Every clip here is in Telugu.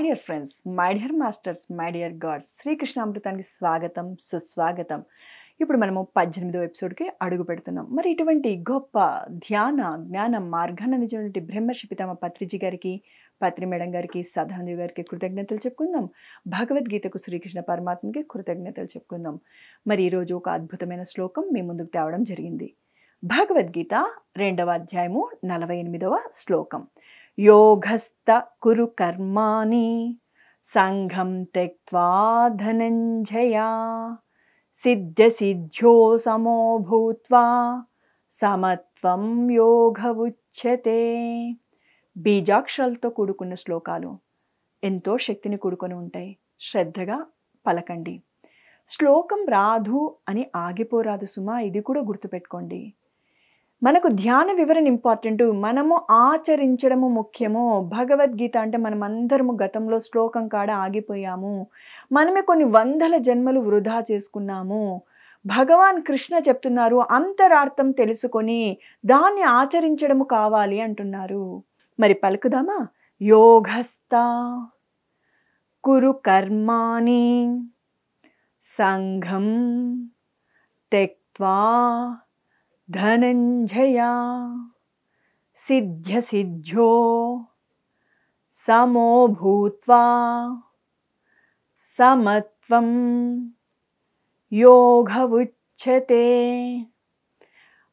Dear friends, my dear masters, my dear gods, శ్రీకృష్ణామృతానికి స్వాగతం, సుస్వాగతం. ఇప్పుడు మనము 18వ ఎపిసోడ్కి అడుగు పెడుతున్నాం. మరి ఇటువంటి గొప్ప ధ్యాన జ్ఞాన మార్గాన్ని అందించినటువంటి బ్రహ్మర్షి పితామ పత్రిజీ గారికి, పత్రి మేడం గారికి, సదానంద గారికి కృతజ్ఞతలు చెప్పుకుందాం. భగవద్గీతకు శ్రీకృష్ణ పరమాత్మకి కృతజ్ఞతలు చెప్పుకుందాం. మరి ఈరోజు ఒక అద్భుతమైన శ్లోకం మీ ముందుకు తేవడం జరిగింది. భగవద్గీత 2వ అధ్యాయము 48వ శ్లోకం. యోగస్థ కురు కర్మాణి సంఘం త్యక్త్వా ధనంజయ సిద్ధ్య సిద్ధ్యో సమో భూత్వా సమత్వం యోగ ఉచ్యతే. బీజాక్షరాలతో కూడుకున్న శ్లోకాలు ఎంతో శక్తిని కూడుకొని ఉంటాయి. శ్రద్ధగా పలకండి. శ్లోకం రాదు అని ఆగిపోరాదు సుమా, ఇది కూడా గుర్తుపెట్టుకోండి. మనకు ధ్యాన వివరణ ఇంపార్టెంట్, మనము ఆచరించడము ముఖ్యము. భగవద్గీత అంటే మనం అందరము గతంలో శ్లోకం కాడ ఆగిపోయాము. మనమే కొన్ని వందల జన్మలు వృధా చేసుకున్నాము. భగవాన్ కృష్ణ చెప్తున్నారు, అంతరార్థం తెలుసుకొని దాన్ని ఆచరించడము కావాలి అంటున్నారు. మరి పలుకుదామా? యోగస్థ కురు కర్మాణి సంఘం త్యక్త్వా ధనంజయ సిద్ధ్య సిద్ధ్యో సమో భూత్వా సమత్వం యోగ ఉచ్యతే.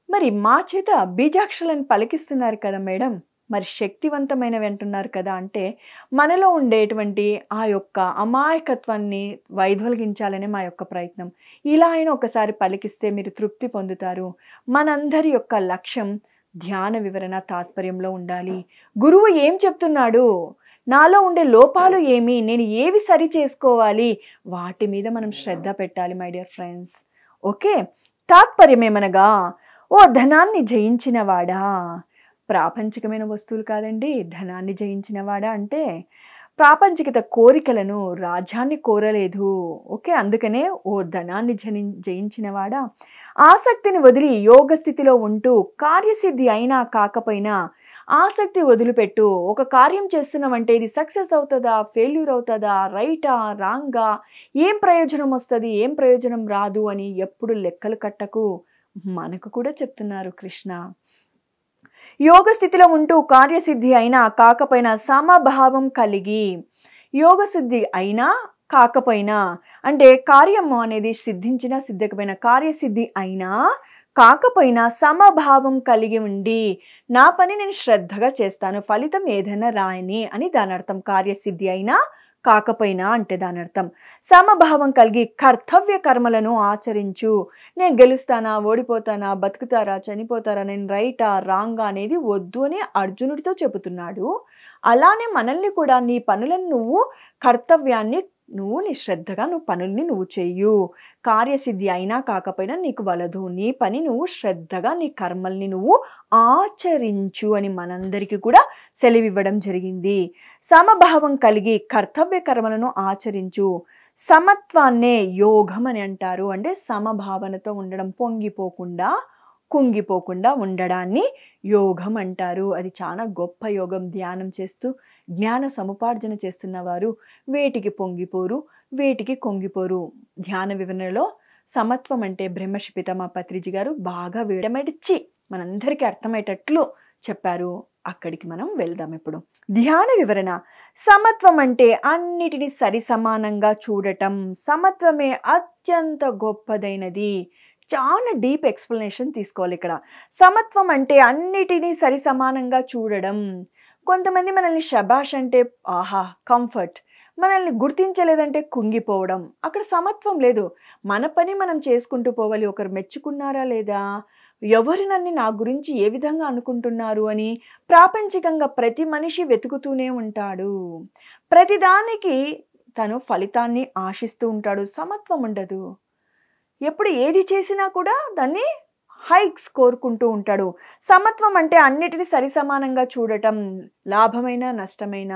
మరి మా చేత బీజాక్షరాలను పలికిస్తున్నారు కదా మేడం, మరి శక్తివంతమైనవి అంటున్నారు కదా అంటే మనలో ఉండేటువంటి ఆ యొక్క అమాయకత్వాన్ని వైదొలగించాలనే మా యొక్క ప్రయత్నం. ఇలా అయినా ఒకసారి పలికిస్తే మీరు తృప్తి పొందుతారు. మనందరి యొక్క లక్ష్యం ధ్యాన వివరణ తాత్పర్యంలో ఉండాలి. గురువు ఏం చెప్తున్నాడు, నాలో ఉండే లోపాలు ఏమి, నేను ఏవి సరి చేసుకోవాలి, వాటి మీద మనం శ్రద్ధ పెట్టాలి మై డియర్ ఫ్రెండ్స్. ఓకే, తాత్పర్యం ఏమనగా, ఓ ధనాన్ని జయించినవాడా, ప్రాపంచికమైన వస్తువులు కాదండి, ధనాన్ని జయించినవాడా అంటే ప్రాపంచికత కోరికలను, రాజ్యాన్ని కోరలేదు. ఓకే, అందుకనే ఓ ధనాన్ని జయించినవాడా, ఆసక్తిని వదిలి యోగ స్థితిలో ఉంటూ కార్యసిద్ధి అయినా కాకపోయినా ఆసక్తి వదిలిపెట్టు. ఒక కార్యం చేస్తున్నామంటే ఇది సక్సెస్ అవుతుందా, ఫెయిల్యూర్ అవుతుందా, రైటా రాంగా, ఏం ప్రయోజనం వస్తుంది, ఏం ప్రయోజనం రాదు అని ఎప్పుడు లెక్కలు కట్టకు. మనకు కూడా చెప్తున్నారు కృష్ణ. యోగ స్థితిలో ఉంటూ కార్యసిద్ధి అయినా కాకపోయినా సమభావం కలిగి, యోగసిద్ధి అయినా కాకపోయినా అంటే కార్యము అనేది సిద్ధించినా సిద్ధకపోయినా, కార్యసిద్ధి అయినా కాకపోయినా సమభావం కలిగి ఉండి, నా పని నేను శ్రద్ధగా చేస్తాను, ఫలితం ఏదైనా రాయని అని దాని అర్థం. కార్యసిద్ధి అయినా కాకపోయినా అంటే దాని అర్థం సమభావం కలిగి కర్తవ్య కర్మలను ఆచరించు. నేను గెలుస్తానా, ఓడిపోతానా, బతుకుతారా, చనిపోతారా, నేను రైటా రాంగా అనేది వద్దు అని అర్జునుడితో చెబుతున్నాడు. అలానే మనల్ని కూడా నీ పనులను నువ్వు, కర్తవ్యాన్ని నువ్వు నీ శ్రద్ధగా నువ్వు పనుల్ని నువ్వు చెయ్యు. కార్యసిద్ధి అయినా కాకపోయినా నీకు వలదు, నీ పని నువ్వు శ్రద్ధగా నీ కర్మల్ని నువ్వు ఆచరించు అని మనందరికీ కూడా సెలవివ్వడం జరిగింది. సమభావం కలిగి కర్తవ్య కర్మలను ఆచరించు. సమత్వాన్నే యోగం అని అంటారు. అంటే సమభావనతో ఉండడం, పొంగిపోకుండా కుంగిపోకుండా ఉండడాన్ని యోగం అంటారు. అది చాలా గొప్ప యోగం. ధ్యానం చేస్తూ జ్ఞాన సముపార్జన చేస్తున్న వారు వేటికి పొంగిపోరు, వేటికి కుంగిపోరు. ధ్యాన వివరణలో సమత్వం అంటే బ్రహ్మర్షి పితామహ పత్రిజీ గారు బాగా విడమడిచి మనందరికీ అర్థమయ్యేటట్లు చెప్పారు. అక్కడికి మనం వెళ్దాం ఇప్పుడు. ధ్యాన వివరణ. సమత్వం అంటే అన్నిటినీ సరి సమానంగా చూడటం. సమత్వమే అత్యంత గొప్పదైనది. చాలా డీప్ ఎక్స్ప్లెనేషన్ తీసుకోవాలి ఇక్కడ. సమత్వం అంటే అన్నిటినీ సరి సమానంగా చూడడం. కొంతమంది మనల్ని శబాష్ అంటే ఆహా కంఫర్ట్, మనల్ని గుర్తించలేదంటే కుంగిపోవడం. అక్కడ సమత్వం లేదు. మన పని మనం చేసుకుంటూ పోవాలి. ఒకరు మెచ్చుకున్నారా లేదా, ఎవరు నన్ను నా గురించి ఏ విధంగా అనుకుంటున్నారు అని ప్రాపంచికంగా ప్రతి మనిషి వెతుకుతూనే ఉంటాడు. ప్రతిదానికి తను ఫలితాన్ని ఆశిస్తూ ఉంటాడు. సమత్వం ఉండదు. ఎప్పుడు ఏది చేసినా కూడా దాన్ని హైక్స్ కోరుకుంటూ ఉంటాడు. సమత్వం అంటే అన్నిటినీ సరి సమానంగా చూడటం. లాభమైన నష్టమైన,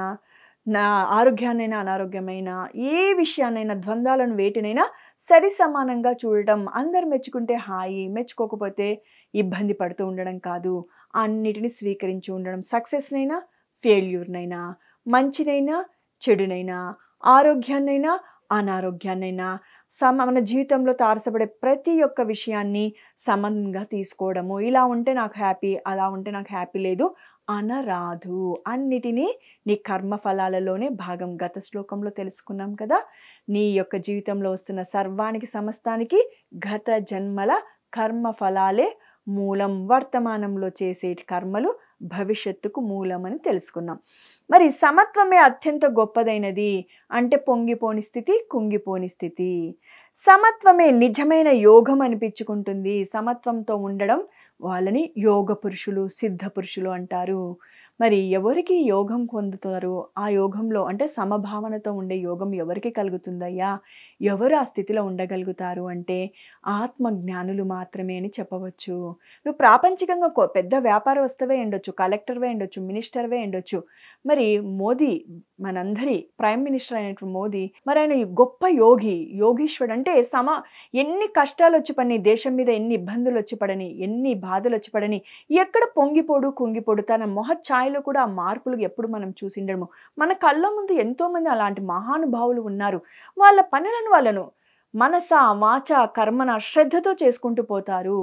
నా ఆరోగ్యాన్నైనా అనారోగ్యమైన, ఏ విషయాన్నైనా, ద్వంద్వాలను వేటినైనా సరి సమానంగా చూడటం. అందరు మెచ్చుకుంటే హాయి, మెచ్చుకోకపోతే ఇబ్బంది పడుతూ ఉండడం కాదు. అన్నిటినీ స్వీకరించి ఉండడం. సక్సెస్నైనా ఫెయిల్యూర్నైనా, మంచినైనా చెడునైనా, ఆరోగ్యాన్నైనా, అనారోగ్యాన్నైనా, మన జీవితంలో తారసపడే ప్రతి ఒక్క విషయాన్ని సమంగా తీసుకోవడము. ఇలా ఉంటే నాకు హ్యాపీ, అలా ఉంటే నాకు హ్యాపీ లేదు అనరాదు. అన్నిటినీ నీ కర్మ ఫలాలలోనే భాగం. గత శ్లోకంలో తెలుసుకున్నాం కదా! నీ యొక్క జీవితంలో వస్తున్న సర్వానికి సమస్తానికి గత జన్మల కర్మ ఫలాలే మూలం. వర్తమానంలో చేసే కర్మలు భవిష్యత్తుకు మూలమని తెలుసుకున్నాం. మరి సమత్వమే అత్యంత గొప్పదైనది అంటే పొంగిపోని స్థితి, కుంగిపోని స్థితి. సమత్వమే నిజమైన యోగం అనిపించుకుంటుంది. సమత్వంతో ఉండడం వాళ్ళని యోగ పురుషులు, సిద్ధ పురుషులు అంటారు. మరి ఎవరికి యోగం పొందుతారు? ఆ యోగంలో అంటే సమభావనతో ఉండే యోగం ఎవరికి కలుగుతుందయ్యా? ఎవరు ఆ స్థితిలో ఉండగలుగుతారు అంటే ఆత్మజ్ఞానులు మాత్రమే అని చెప్పవచ్చు. నువ్వు ప్రాపంచికంగా పెద్ద వ్యాపారవేత్తవే అయ్యుండొచ్చు, కలెక్టర్‌వే అయ్యుండొచ్చు, మినిస్టర్‌వే అయ్యుండొచ్చు. మరి మోదీ మనందరి ప్రైమ్ మినిస్టర్ అయినటువంటి మోదీ మరి ఆయన గొప్ప యోగి, యోగీశ్వరుడు. అంటే ఎన్ని కష్టాలొచ్చి పడని, దేశం మీద ఎన్ని ఇబ్బందులొచ్చి పడని, ఎన్ని బాధలొచ్చి పడని, ఎక్కడ పొంగిపోడు, కుంగిపోడు. తన మొహఛాయలో కూడా ఆ మార్పులు ఎప్పుడు మనం చూసిండము. మన కళ్ళ ముందు ఎంతోమంది అలాంటి మహానుభావులు ఉన్నారు. వాళ్ళ పనులను మనస, వాచ, కర్మన శ్రద్ధతో చేసుకుంటూ పోతారు.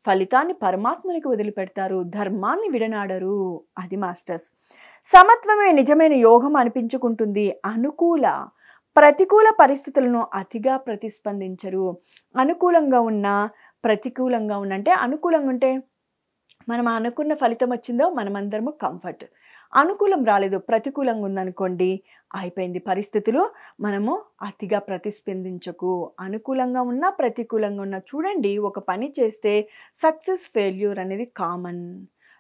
ఫలితాన్ని పరమాత్మనికి వదిలిపెడతారు. ధర్మాన్ని విడనాడరు. అది మాస్టర్స్. సమత్వమే నిజమైన యోగం అనిపించుకుంటుంది. ప్రతికూల పరిస్థితులను అతిగా ప్రతిస్పందించరు. అనుకూలంగా ఉన్న, ప్రతికూలంగా ఉన్న అంటే అనుకూలంగా ఉంటే మనం అనుకున్న ఫలితం వచ్చిందో మనమందరము కంఫర్ట్. అనుకూలం రాలేదు, ప్రతికూలంగా ఉందనుకోండి, అయిపోయింది పరిస్థితులు. మనము అతిగా ప్రతిస్పందించకు. అనుకూలంగా ఉన్నా, ప్రతికూలంగా ఉన్నా చూడండి, ఒక పని చేస్తే సక్సెస్, ఫెయిల్యూర్ అనేది కామన్.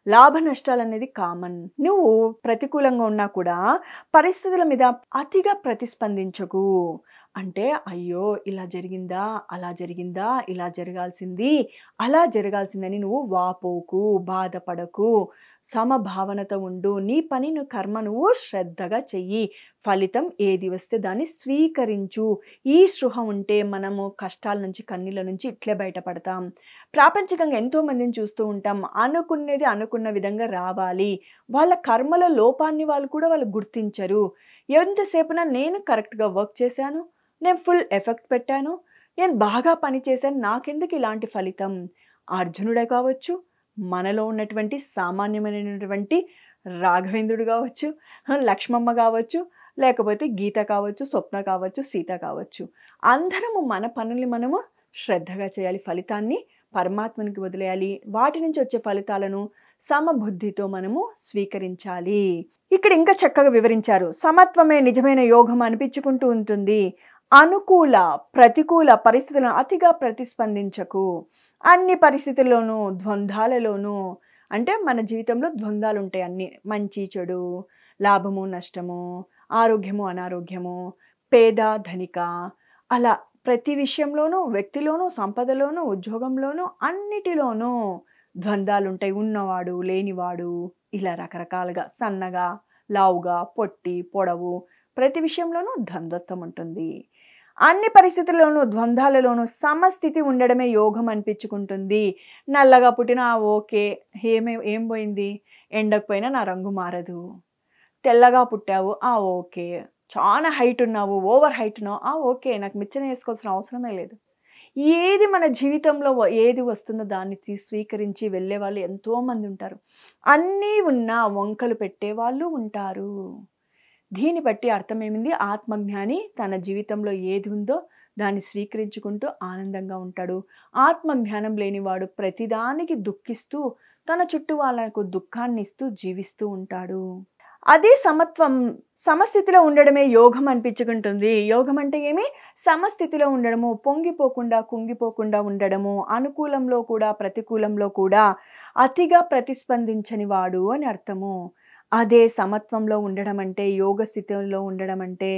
లాభ నష్టాలు అనేది కామన్. నువ్వు ప్రతికూలంగా ఉన్నా కూడా పరిస్థితుల మీద అతిగా ప్రతిస్పందించకు. అంటే అయ్యో ఇలా జరిగిందా, అలా జరిగిందా, ఇలా జరగాల్సింది, అలా జరగాల్సిందని నువ్వు వాపోకు, బాధపడకు. సమభావనతో ఉండు. నీ పని, నువ్వు కర్మ నువ్వు శ్రద్ధగా చెయ్యి. ఫలితం ఏది వస్తే దాన్ని స్వీకరించు. ఈ స్పృహ ఉంటే మనము కష్టాల నుంచి, కన్నీళ్ళ నుంచి ఇట్లే బయటపడతాం. ప్రాపంచికంగా ఎంతోమందిని చూస్తూ ఉంటాం. అనుకునేది అనుకున్న విధంగా రావాలి. వాళ్ళ కర్మల లోపాన్ని వాళ్ళు గుర్తించరు. ఎంతసేపున నేను కరెక్ట్గా వర్క్ చేశాను, నేను ఫుల్ ఎఫెక్ట్ పెట్టాను, నేను బాగా పని చేశాను, నాకెందుకు ఇలాంటి ఫలితం? అర్జునుడే కావచ్చు, మనలో ఉన్నటువంటి సామాన్యమైనటువంటి రాఘవేంద్రుడు కావచ్చు, లక్ష్మమ్మ కావచ్చు, లేకపోతే గీత కావచ్చు, స్వప్న కావచ్చు, సీత కావచ్చు. అందరము మన పనుల్ని మనము శ్రద్ధగా చేయాలి. ఫలితాన్ని పరమాత్మనికి వదిలేయాలి. వాటి నుంచి వచ్చే ఫలితాలను సమబుద్ధితో మనము స్వీకరించాలి. ఇక్కడ ఇంకా చక్కగా వివరించారు. సమత్వమే నిజమైన యోగం అనిపించుకుంటూ ఉంటుంది. అనుకూల, ప్రతికూల పరిస్థితులను అతిగా ప్రతిస్పందించకు. అన్ని పరిస్థితుల్లోనూ, ద్వంద్వాలలోనూ, అంటే మన జీవితంలో ద్వంద్వాలు ఉంటాయి. అన్ని మంచి, చెడు, లాభము, నష్టము, ఆరోగ్యము, అనారోగ్యము, పేద, ధనిక, అలా ప్రతి విషయంలోనూ, వ్యక్తిలోనూ, సంపదలోనూ, ఉద్యోగంలోనూ, అన్నిటిలోనూ ద్వంద్వాలు ఉంటాయి. ఉన్నవాడు, లేనివాడు, ఇలా రకరకాలుగా, సన్నగా, లావుగా, పొట్టి, పొడవు, ప్రతి విషయంలోనూ ద్వంద్వత్వం ఉంటుంది. అన్ని పరిస్థితుల్లోనూ, ద్వంద్వాలలోనూ సమస్థితి ఉండడమే యోగం అనిపించుకుంటుంది. నల్లగా పుట్టినా ఓకే, ఏం పోయింది, ఎండకపోయినా నా రంగు మారదు. తెల్లగా పుట్టావు ఓకే, చాలా హైట్ ఉన్నావు, ఓవర్ హైట్ ఉన్నావు ఓకే, నాకు మిచ్చన వేసుకోవాల్సిన అవసరమే లేదు. ఏది మన జీవితంలో ఏది వస్తుందో దాన్ని స్వీకరించి వెళ్ళే వాళ్ళు ఎంతోమంది ఉంటారు. అన్నీ ఉన్నా వంకలు పెట్టేవాళ్ళు ఉంటారు. దీన్ని బట్టి అర్థమేమింది? ఆత్మజ్ఞాని తన జీవితంలో ఏది ఉందో దాన్ని స్వీకరించుకుంటూ ఆనందంగా ఉంటాడు. ఆత్మజ్ఞానం లేనివాడు ప్రతిదానికి దుఃఖిస్తూ తన చుట్టూ వాళ్ళకు దుఃఖాన్ని ఇస్తూ జీవిస్తూ ఉంటాడు. అదే సమస్థితిలో ఉండడమే యోగం అనిపించుకుంటుంది. యోగం అంటే ఏమి? సమస్థితిలో ఉండడము, పొంగిపోకుండా, కుంగిపోకుండా ఉండడము, అనుకూలంలో కూడా, ప్రతికూలంలో కూడా అతిగా ప్రతిస్పందించని వాడు అని అర్థము. అదే సమత్వంలో ఉండడం అంటే, యోగ స్థితిలో ఉండడం అంటే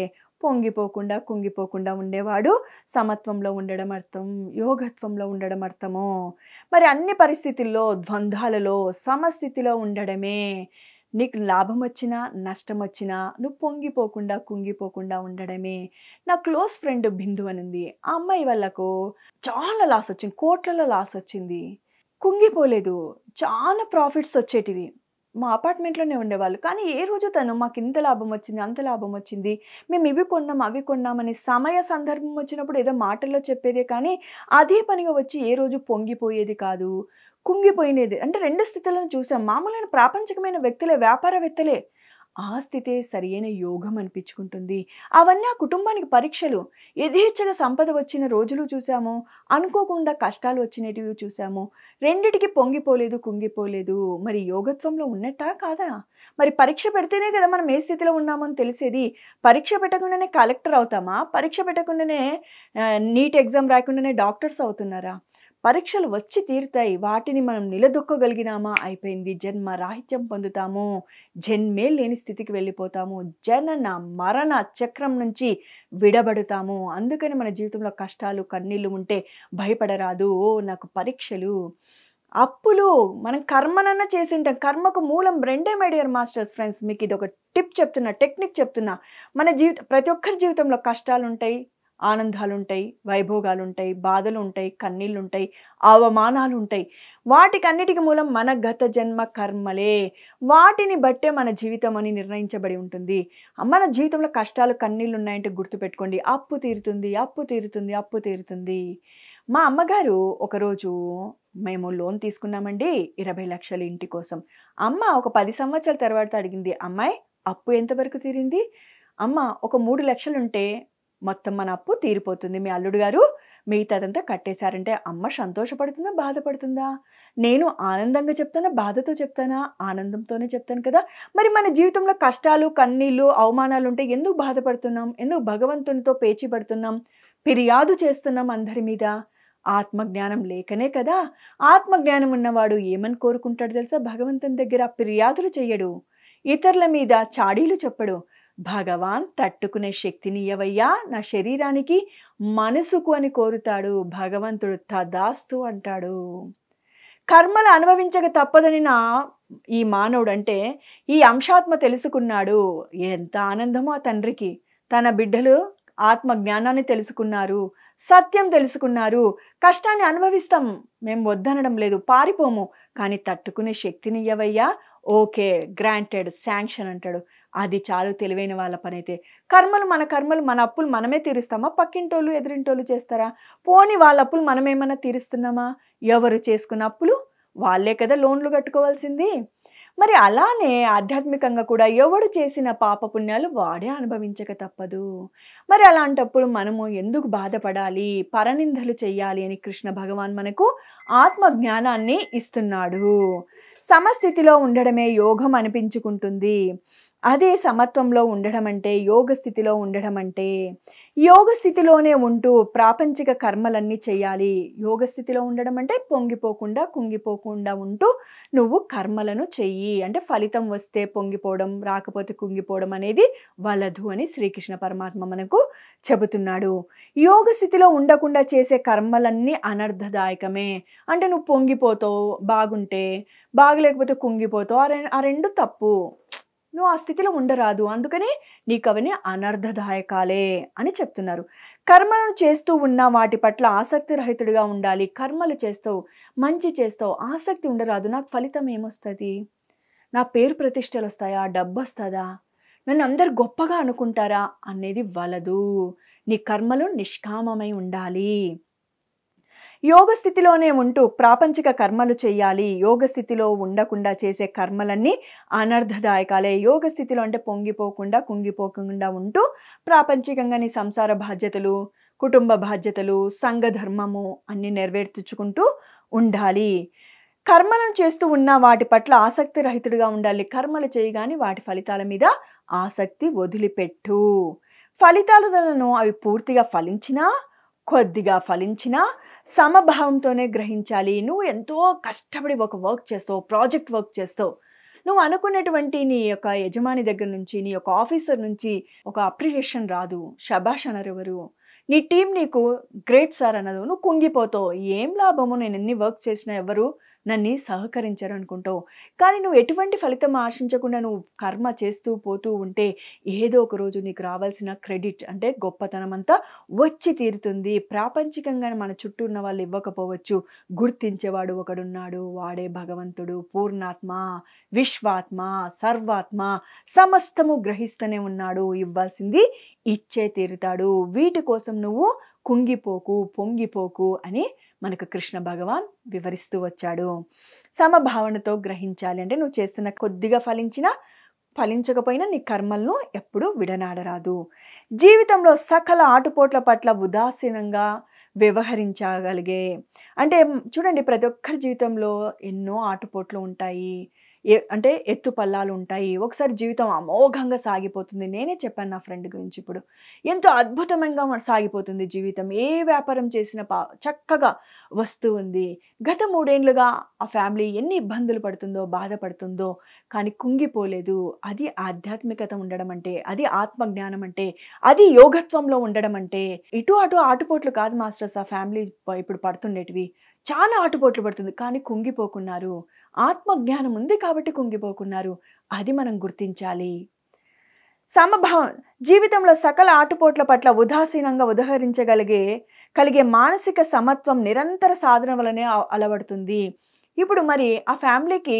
పొంగిపోకుండా, కుంగిపోకుండా ఉండేవాడు సమత్వంలో ఉండడం అర్థం, యోగత్వంలో ఉండడం అర్థము. మరి అన్ని పరిస్థితుల్లో, ద్వంద్వాలలో సమస్థితిలో ఉండడమే. నీకు లాభం వచ్చినా, నష్టం వచ్చినా నువ్వు పొంగిపోకుండా, కుంగిపోకుండా ఉండడమే. నా క్లోజ్ ఫ్రెండ్ బిందు అని ఉంది. ఆ అమ్మాయి వాళ్ళకు చాలా లాస్ వచ్చింది, కోట్లలో లాస్ వచ్చింది. కుంగిపోలేదు, చాలా ప్రాఫిట్స్ వచ్చేటివి. మా అపార్ట్మెంట్‌లోనే ఉండేవాళ్ళు. కానీ ఏ రోజు తను మాకింత లాభం వచ్చింది, అంత లాభం వచ్చింది, మేము ఇవి కొన్నాం, అవి కొన్నాం అని సమయ సందర్భం వచ్చినప్పుడు ఏదో మాటల్లో చెప్పేదే కానీ, అదే పనిగా వచ్చి ఏ రోజు పొంగిపోయేది కాదు. కుంగిపోయినేది. అంటే 2 స్థితులను చూసాం. మామూలైన ప్రాపంచికమైన వ్యక్తులే, వ్యాపారవేత్తలే. ఆ స్థితే సరియైన యోగం అనిపించుకుంటుంది. అవన్నీ ఆ కుటుంబానికి పరీక్షలు. యథేచ్ఛగా సంపద వచ్చిన రోజులు చూసాము. అనుకోకుండా కష్టాలు వచ్చినటివి చూసాము. రెండిటికి పొంగిపోలేదు, కుంగిపోలేదు. మరి యోగత్వంలో ఉన్నట్టా? కాదా? మరి పరీక్ష పెడితేనే కదా మనం ఏ స్థితిలో ఉన్నామో అని తెలిసేది. పరీక్ష పెట్టకుండానే కలెక్టర్ అవుతామా? పరీక్ష పెట్టకుండానే నీట్ ఎగ్జామ్ రాయకుండానే డాక్టర్స్ అవుతున్నారా? పరీక్షలు వచ్చి తీరుతాయి. వాటిని మనం నిలదొక్కగలిగినామా అయిపోయింది. జన్మ రాహిత్యం పొందుతాము. జన్మే లేని స్థితికి వెళ్ళిపోతాము. జనన మరణ చక్రం నుంచి విడబడతాము. అందుకని మన జీవితంలో కష్టాలు, కన్నీళ్లు ఉంటే భయపడరాదు. ఓ నాకు పరీక్షలు, అప్పులు మనం కర్మనన్నా చేసుంటాం. కర్మకు మూలం రెండే మై డియర్ మాస్టర్స్ ఫ్రెండ్స్. మీకు ఇదొక టిప్ చెప్తున్నా, టెక్నిక్ చెప్తున్నా. మన ప్రతి ఒక్కరి జీవితంలో కష్టాలుంటాయి, ఆనందాలుంటాయి, వైభోగాలుంటాయి, బాధలుంటాయి, కన్నీళ్లుంటాయి, అవమానాలుంటాయి. వాటికన్నిటికి మూలం మన గత జన్మ కర్మలే. వాటిని బట్టే మన జీవితం అని నిర్ణయించబడి ఉంటుంది. మన జీవితంలో కష్టాలు, కన్నీళ్లున్నాయంటే గుర్తుపెట్టుకోండి. అప్పు తీరుతుంది, అప్పు తీరుతుంది, అప్పు తీరుతుంది. మా అమ్మగారు ఒకరోజు మేము లోన్ తీసుకున్నామండి 20,00,000 ఇంటి కోసం. అమ్మ ఒక 10 సంవత్సరాల తర్వాత అడిగింది, అమ్మాయి అప్పు ఎంతవరకు తీరింది? అమ్మ ఒక 3,00,000 ఉంటే మొత్తం మన అప్పు తీరిపోతుంది. మీ అల్లుడు గారు మిగతాదంతా కట్టేశారంటే అమ్మ సంతోషపడుతుందా? బాధపడుతుందా? నేను ఆనందంగా చెప్తానా? బాధతో చెప్తానా? ఆనందంతోనే చెప్తాను కదా! మరి మన జీవితంలో కష్టాలు, కన్నీళ్లు, అవమానాలు ఉంటే ఎందుకు బాధపడుతున్నాం? ఎందుకు భగవంతునితో పేచీ పడుతున్నాం? ఫిర్యాదు చేస్తున్నాం అందరి మీద. ఆత్మజ్ఞానం లేకనే కదా! ఆత్మజ్ఞానం ఉన్నవాడు ఏమని కోరుకుంటాడు తెలుసా? భగవంతుని దగ్గర ఫిర్యాదులు చెయ్యడు. ఇతరుల మీద చాడీలు చెప్పడు. భగవాన్ తట్టుకునే శక్తిని ఇయ్యవయ్యా నా శరీరానికి, మనసుకు అని కోరుతాడు. భగవంతుడు తదాస్తు అంటాడు. కర్మలు అనుభవించక తప్పదని ఈ మానవుడంటే ఈ అంశాత్మ తెలుసుకున్నాడు. ఎంత ఆనందమో ఆ తండ్రికి. తన బిడ్డలు ఆత్మ జ్ఞానాన్ని తెలుసుకున్నారు, సత్యం తెలుసుకున్నారు. కష్టాన్ని అనుభవిస్తాం, మేము వద్దనడం లేదు, పారిపోము. కానీ తట్టుకునే శక్తిని ఇయ్యవయ్యా, ఓకే గ్రాంటెడ్, శాంక్షన్ అంటాడు. అది చాలు తెలివైన వాళ్ళ పనైతే. మన కర్మలు మన అప్పులు మనమే తీరుస్తామా? పక్కింటోళ్ళు, ఎదురింటోళ్ళు చేస్తారా? పోనీ వాళ్ళ అప్పులు మనమేమన్నా తీరుస్తున్నామా? ఎవరు చేసుకున్న అప్పులు వాళ్ళే కదా లోన్లు కట్టుకోవాల్సింది. మరి అలానే ఆధ్యాత్మికంగా కూడా ఎవడు చేసిన పాపపుణ్యాలు వాడే అనుభవించక తప్పదు. మరి అలాంటప్పుడు మనము ఎందుకు బాధపడాలి, పరనిందలు చెయ్యాలి అని కృష్ణ భగవాన్ మనకు ఆత్మ జ్ఞానాన్ని ఇస్తున్నాడు. సమస్థితిలో ఉండడమే యోగం అనిపించుకుంటుంది. అదే సమత్వంలో ఉండడం అంటే, యోగ స్థితిలో ఉండడం అంటే. యోగ స్థితిలోనే ఉంటూ ప్రాపంచిక కర్మలన్నీ చేయాలి. యోగ స్థితిలో ఉండడం అంటే పొంగిపోకుండా, కుంగిపోకుండా ఉంటూ నువ్వు కర్మలను చెయ్యి. అంటే ఫలితం వస్తే పొంగిపోవడం, రాకపోతే కుంగిపోవడం అనేది వలదు అని శ్రీకృష్ణ పరమాత్మ మనకు చెబుతున్నాడు. యోగ స్థితిలో ఉండకుండా చేసే కర్మలన్నీ అనర్థదాయకమే. అంటే నువ్వు పొంగిపోతావు బాగుంటే, బాగలేకపోతే కుంగిపోతావు. ఆ రెండు తప్పు. నువ్వు ఆ స్థితిలో ఉండరాదు. అందుకని నీకు అవన్నీ అనర్థదాయకాలే అని చెప్తున్నారు. కర్మలను చేస్తూ ఉన్న వాటి పట్ల ఆసక్తి రహితుడిగా ఉండాలి. కర్మలు చేస్తావు, మంచి చేస్తావు, ఆసక్తి ఉండరాదు. నాకు ఫలితం ఏమొస్తుంది? నా పేరు ప్రతిష్టలు వస్తాయా? డబ్బు వస్తుందా? నన్ను అందరు గొప్పగా అనుకుంటారా అనేది వలదు. నీ కర్మలు నిష్కామమై ఉండాలి. యోగ స్థితిలోనే ఉంటూ ప్రాపంచిక కర్మలు చేయాలి. యోగ స్థితిలో ఉండకుండా చేసే కర్మలన్నీ అనర్థదాయకాలే. యోగ స్థితిలో అంటే పొంగిపోకుండా, కుంగిపోకుండా ఉంటూ ప్రాపంచికంగా నీ సంసార బాధ్యతలు, కుటుంబ బాధ్యతలు, సంఘ ధర్మము అన్నీ నెరవేర్చుకుంటూ ఉండాలి. కర్మలను చేస్తూ ఉన్న వాటి పట్ల ఆసక్తి రహితుడిగా ఉండాలి. కర్మలు చేయగానే వాటి ఫలితాల మీద ఆసక్తి వదిలిపెట్టు. ఫలితాలను అవి పూర్తిగా ఫలించినా, కొద్దిగా ఫలించినా సమభావంతోనే గ్రహించాలి. నువ్వు ఎంతో కష్టపడి ఒక వర్క్ చేస్తావు, ప్రాజెక్ట్ వర్క్ చేస్తావు. నువ్వు అనుకున్నటువంటి నీ యొక్క యజమాని దగ్గర నుంచి, నీ యొక్క ఆఫీసర్ నుంచి ఒక అప్రిషియేషన్ రాదు. శబాష్ అనరు ఎవరు. నీ టీం నీకు గ్రేట్ సార్ అనదు. నువ్వు కుంగిపోతావు. ఏం లాభము, నేను ఎన్ని వర్క్ చేసినా ఎవరు నన్ను సహకరించరు అనుకుంటావు. కానీ నువ్వు ఎటువంటి ఫలితం ఆశించకుండా నువ్వు కర్మ చేస్తూ పోతూ ఉంటే ఏదో ఒక రోజు నీకు రావాల్సిన క్రెడిట్ అంటే గొప్పతనం అంతా వచ్చి తీరుతుంది. ప్రాపంచికంగా మన చుట్టూ ఉన్న వాళ్ళు ఇవ్వకపోవచ్చు, గుర్తించేవాడు ఒకడున్నాడు. వాడే భగవంతుడు, పూర్ణాత్మ, విశ్వాత్మ, సర్వాత్మ, సమస్తము గ్రహిస్తూనే ఉన్నాడు. ఇవ్వాల్సింది ఇచ్చే తీరుతాడు. వీటి కోసం నువ్వు కుంగిపోకు, పొంగిపోకు అని మనకు కృష్ణ భగవాన్ వివరిస్తూ వచ్చాడు. సమభావనతో గ్రహించాలి అంటే నువ్వు చేస్తున్న కొద్దిగా ఫలించకపోయినా నీ కర్మలను ఎప్పుడూ విడనాడరాదు. జీవితంలో సకల ఆటుపోట్ల పట్ల ఉదాసీనంగా వ్యవహరించగలిగే అంటే చూడండి, ప్రతి ఒక్కరి జీవితంలో ఎన్నో ఆటుపోట్లు ఉంటాయి, అంటే ఎత్తు పల్లాలు ఉంటాయి. ఒకసారి జీవితం అమోఘంగా సాగిపోతుంది. నేనే చెప్పాను నా ఫ్రెండ్ గురించి. ఇప్పుడు ఎంతో అద్భుతంగా సాగిపోతుంది జీవితం. ఏ వ్యాపారం చేసినా చక్కగా వస్తూ ఉంది. గత 3 ఏళ్లుగా ఆ ఫ్యామిలీ ఎన్ని ఇబ్బందులు పడుతుందో, బాధపడుతుందో, కానీ కుంగిపోలేదు. అది ఆధ్యాత్మికత ఉండడం అంటే, అది ఆత్మజ్ఞానం అంటే, అది యోగత్వంలో ఉండడం అంటే. ఇటు అటు ఆటుపోట్లు కాదు మాస్టర్స్ ఆ ఫ్యామిలీ ఇప్పుడు పడుతుండేటివి. చాలా ఆటుపోట్లు పడుతుంది, కానీ కుంగిపోకున్నారు. ఆత్మజ్ఞానం ఉంది కాబట్టి కుంగిపోకున్నారు. అది మనం గుర్తించాలి. సమభావం జీవితంలో సకల ఆటుపోట్ల పట్ల ఉదాసీనంగా కలిగే మానసిక సమత్వం నిరంతర సాధన వలనే అలవడుతుంది. ఇప్పుడు మరి ఆ ఫ్యామిలీకి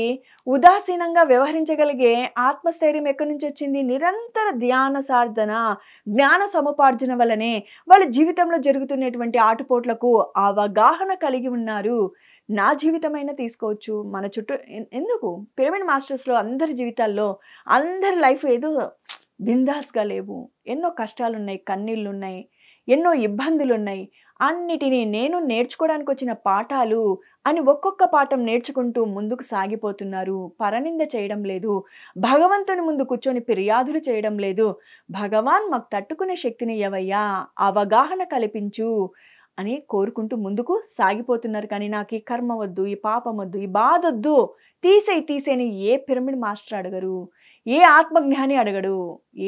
ఉదాసీనంగా వ్యవహరించగలిగే ఆత్మస్థైర్యం ఎక్కడి నుంచి వచ్చింది? నిరంతర ధ్యాన సాధన, జ్ఞాన సముపార్జన వల్లనే వాళ్ళ జీవితంలో జరుగుతున్నటువంటి ఆటుపోట్లకు అవగాహన కలిగి ఉన్నారు. నా జీవితమైనా తీసుకోవచ్చు, మన చుట్టూ ఎందుకు పిరమిడ్ మాస్టర్స్లో అందరి జీవితాల్లో అందరి లైఫ్ ఏదో బిందాస్గా లేవు. ఎన్నో కష్టాలున్నాయి, కన్నీళ్ళున్నాయి, ఎన్నో ఇబ్బందులున్నాయి. అన్నిటినీ నేను నేర్చుకోవడానికి వచ్చిన పాఠాలు అని ఒక్కొక్క పాఠం నేర్చుకుంటూ ముందుకు సాగిపోతున్నారు. పరనింద చేయడం లేదు, భగవంతుని ముందు కూర్చొని ఫిర్యాదులు చేయడం లేదు. భగవాన్ మాకు తట్టుకునే శక్తిని ఇవ్వయ్యా, అవగాహన కల్పించు అని కోరుకుంటూ ముందుకు సాగిపోతున్నారు. కానీ నాకు ఈ కర్మ వద్దు, ఈ పాపం వద్దు, ఈ బాధ వద్దు, తీసేని ఏ పిరమిడ్ మాస్టర్ అడగరు, ఏ ఆత్మజ్ఞాని అడగడు,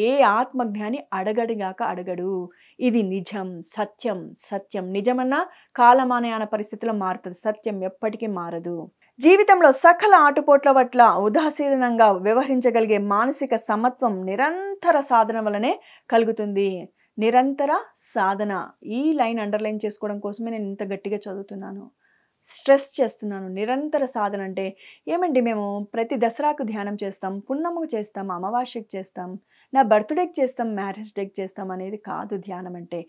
ఏ ఆత్మజ్ఞాని అడగడు. ఇది నిజం, సత్యం. నిజమన్నా కాలమానయాన పరిస్థితుల్లో మారుతుంది, సత్యం ఎప్పటికీ మారదు. జీవితంలో సకల ఆటుపోట్ల పట్ల ఉదాసీనంగా వ్యవహరించగలిగే మానసిక సమత్వం నిరంతర సాధన వలనే కలుగుతుంది. నిరంతర సాధన, ఈ లైన్ అండర్లైన్ చేసుకోవడం కోసమే నేను ఇంత గట్టిగా చదువుతున్నాను, స్ట్రెస్ చేస్తున్నాను. నిరంతర సాధన అంటే ఏమండి, మేము ప్రతి దసరాకు ధ్యానం చేస్తాం, పున్నమ్మకు చేస్తాం, అమావాస్యకు చేస్తాం, నా బర్త్డేకి చేస్తాం, మ్యారేజ్ డేకి చేస్తాం అనేది కాదు ధ్యానం అంటే.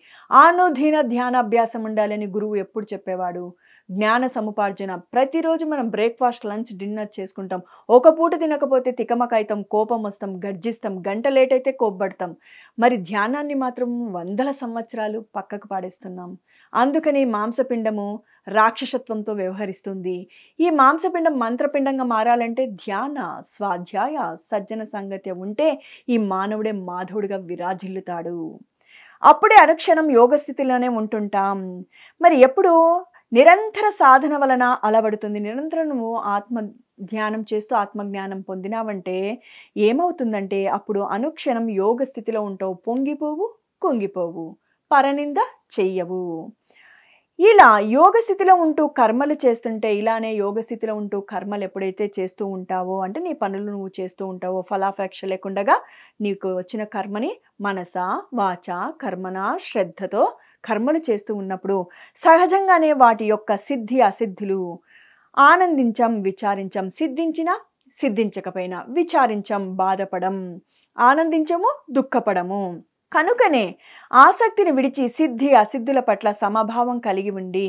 అనుదిన ధ్యానాభ్యాసం ఉండాలని గురువు ఎప్పుడు చెప్పేవాడు. జ్ఞాన సముపార్జన, ప్రతిరోజు మనం బ్రేక్ఫాస్ట్, లంచ్, డిన్నర్ చేసుకుంటాం. ఒక పూట తినకపోతే తికమకైతాం, కోపం వస్తాం, గర్జిస్తాం, గంట లేట్ అయితే కోప్పడతాం. మరి ధ్యానాన్ని మాత్రం వందల సంవత్సరాలు పక్కకు పాడేస్తున్నాం. అందుకని మాంసపిండము రాక్షసత్వంతో వ్యవహరిస్తుంది. ఈ మాంసపిండం మంత్రపిండంగా మారాలంటే ధ్యాన, స్వాధ్యాయ, సజ్జన సంగత్య ఉంటే ఈ మానవుడే మాధవుడిగా విరాజిల్లుతాడు. అప్పుడే అనుక్షణం యోగ స్థితిలోనే ఉంటుంటాం. మరి ఎప్పుడు నిరంతర సాధన వలన అలవడుతుంది. నిరంతరం నువ్వు ఆత్మ ధ్యానం చేస్తూ ఆత్మజ్ఞానం పొందినావంటే ఏమవుతుందంటే అప్పుడు అనుక్షణం యోగ స్థితిలో ఉంటావు. పొంగిపోవు, కుంగిపోవు, పరనింద చెయ్యవు. ఇలా యోగ స్థితిలో ఉంటూ కర్మలు చేస్తుంటే, ఇలానే యోగ స్థితిలో ఉంటూ కర్మలు ఎప్పుడైతే చేస్తూ ఉంటావో అంటే నీ పనులు నువ్వు చేస్తూ ఉంటావో, ఫలాపేక్ష లేకుండా నీకు వచ్చిన కర్మని మనస, వాచ, కర్మన, శ్రద్ధతో కర్మలు చేస్తూ ఉన్నప్పుడు సహజంగానే వాటి యొక్క సిద్ధి అసిద్ధులు ఆనందించం, విచారించం. సిద్ధించినా సిద్ధించకపోయినా విచారించం, బాధపడం, ఆనందించము, దుఃఖపడము. కనుకనే ఆసక్తిని విడిచి సిద్ధి అసిద్ధుల పట్ల సమభావం కలిగి ఉండి,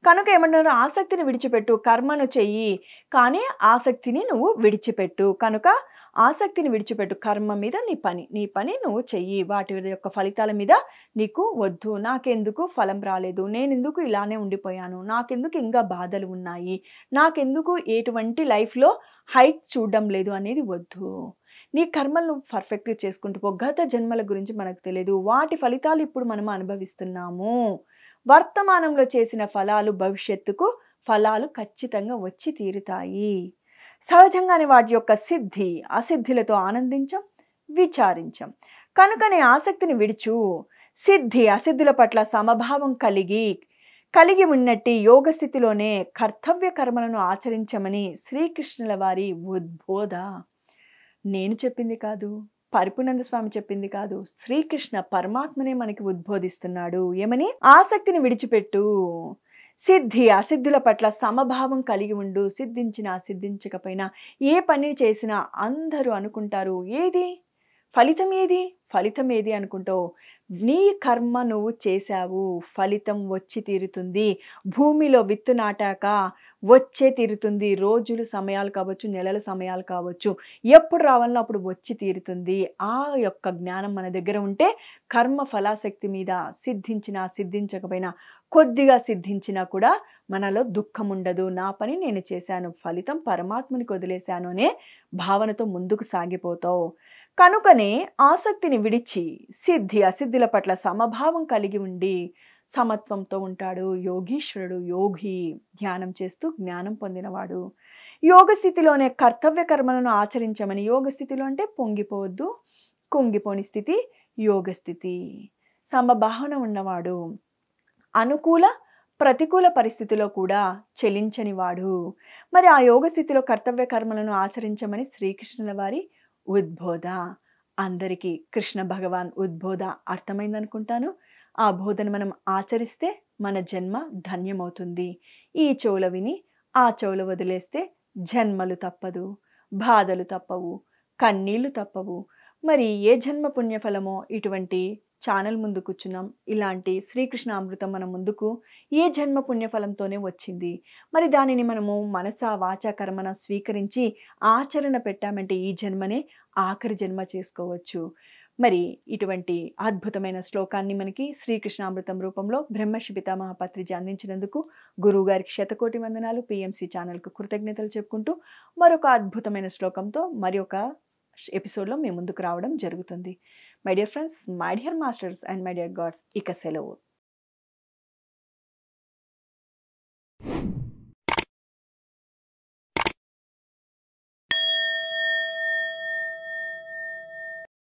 కనుక ఏమన్నారు, ఆసక్తిని విడిచిపెట్టు, కర్మను చెయ్యి కానీ ఆసక్తిని నువ్వు విడిచిపెట్టు. కనుక ఆసక్తిని విడిచిపెట్టు, కర్మ మీద నీ పని నువ్వు చెయ్యి. వాటి యొక్క ఫలితాల మీద నీకు వద్దు. నాకెందుకు ఫలం రాలేదు, నేనెందుకు ఇలానే ఉండిపోయాను, నాకెందుకు ఇంకా బాధలు ఉన్నాయి, నాకెందుకు ఎటువంటి లైఫ్లో హైట్ చూడడం లేదు అనేది వద్దు. నీ కర్మలను పర్ఫెక్ట్గా చేసుకుంటూ పో. గత జన్మల గురించి మనకు తెలియదు, వాటి ఫలితాలు ఇప్పుడు మనం అనుభవిస్తున్నాము. వర్తమానంలో చేసిన ఫలాలు భవిష్యత్తుకు ఫలాలు ఖచ్చితంగా వచ్చి తీరుతాయి. సహజంగానే వాటి యొక్క సిద్ధి అసిద్ధిలతో ఆనందించం, విచారించం. కనుకనే ఆసక్తిని విడుచు, సిద్ధి అసిద్ధుల పట్ల సమభావం కలిగి కలిగి ఉన్నట్టి యోగ స్థితిలోనే కర్తవ్య కర్మలను ఆచరించమని శ్రీకృష్ణుల వారి ఉద్బోధ. నేను చెప్పింది కాదు, పరిపూర్ణానంద స్వామి చెప్పింది కాదు, శ్రీకృష్ణ పరమాత్మనే మనకి ఉద్బోధిస్తున్నాడు. ఏమని? ఆసక్తిని విడిచిపెట్టు, సిద్ధి అసిద్ధుల పట్ల సమభావం కలిగి ఉండు. సిద్ధించినా సిద్ధించకపోయినా ఏ పనిని చేసినా అందరూ అనుకుంటారు, ఏది ఫలితం, ఏది ఫలితం ఏది అనుకుంటావు. నీ కర్మ నువ్వు చేశావు, ఫలితం వచ్చి తీరుతుంది. భూమిలో విత్తు నాటాక వచ్చే తీరుతుంది. రోజులు సమయాలు కావచ్చు, నెలల సమయాలు కావచ్చు, ఎప్పుడు రావాలో అప్పుడు వచ్చి తీరుతుంది. ఆ యొక్క జ్ఞానం మన దగ్గర ఉంటే కర్మ ఫలాశక్తి మీద సిద్ధించినా సిద్ధించకపోయినా, కొద్దిగా సిద్ధించినా కూడా మనలో దుఃఖం ఉండదు. నా పని నేను చేశాను, ఫలితం పరమాత్మనికి వదిలేశాను అనే భావనతో ముందుకు సాగిపోతావు. కనుకనే ఆసక్తిని విడిచి సిద్ధి అసిద్ధుల పట్ల సమభావం కలిగి ఉండి సమత్వంతో ఉంటాడు యోగీశ్వరుడు. యోగి ధ్యానం చేస్తూ జ్ఞానం పొందినవాడు. యోగ స్థితిలోనే కర్తవ్య కర్మలను ఆచరించమని. యోగ స్థితిలో అంటే పొంగిపోవద్దు, కుంగిపోని స్థితి యోగ స్థితి. సమభావన ఉన్నవాడు, అనుకూల ప్రతికూల పరిస్థితిలో కూడా చెలించని వాడు. మరి ఆ యోగ స్థితిలో కర్తవ్య కర్మలను ఆచరించమని శ్రీకృష్ణుల వారి ఉద్బోధ. అందరికీ కృష్ణ భగవాన్ ఉద్బోధ అర్థమైందనుకుంటాను. ఆ బోధను మనం ఆచరిస్తే మన జన్మ ధన్యమవుతుంది. ఈ చెవుల విని ఆ చెవులు వదిలేస్తే జన్మలు తప్పదు, బాధలు తప్పవు, కన్నీళ్లు తప్పవు. మరి ఏ జన్మ పుణ్యఫలమో ఇటువంటి ఛానల్ ముందు కూర్చున్నాం. ఇలాంటి శ్రీకృష్ణ అమృతం మన ముందుకు ఏ జన్మ పుణ్యఫలంతోనే వచ్చింది. మరి దానిని మనము మనస వాచ కర్మన స్వీకరించి ఆచరణ పెట్టామంటే ఈ జన్మనే ఆఖరి జన్మ చేసుకోవచ్చు. మరి ఇటువంటి అద్భుతమైన శ్లోకాన్ని మనకి శ్రీకృష్ణ అమృతం రూపంలో బ్రహ్మర్షి పితామహ పత్రిజీ అందించినందుకు గురువుగారికి శతకోటి వందనాలు. పిఎంసి ఛానల్కు కృతజ్ఞతలు చెప్పుకుంటూ మరొక అద్భుతమైన శ్లోకంతో మరి ఒక ఎపిసోడ్లో మీ ముందుకు రావడం జరుగుతుంది. My dear friends, my dear masters and my dear God's, ఇక సెలవు.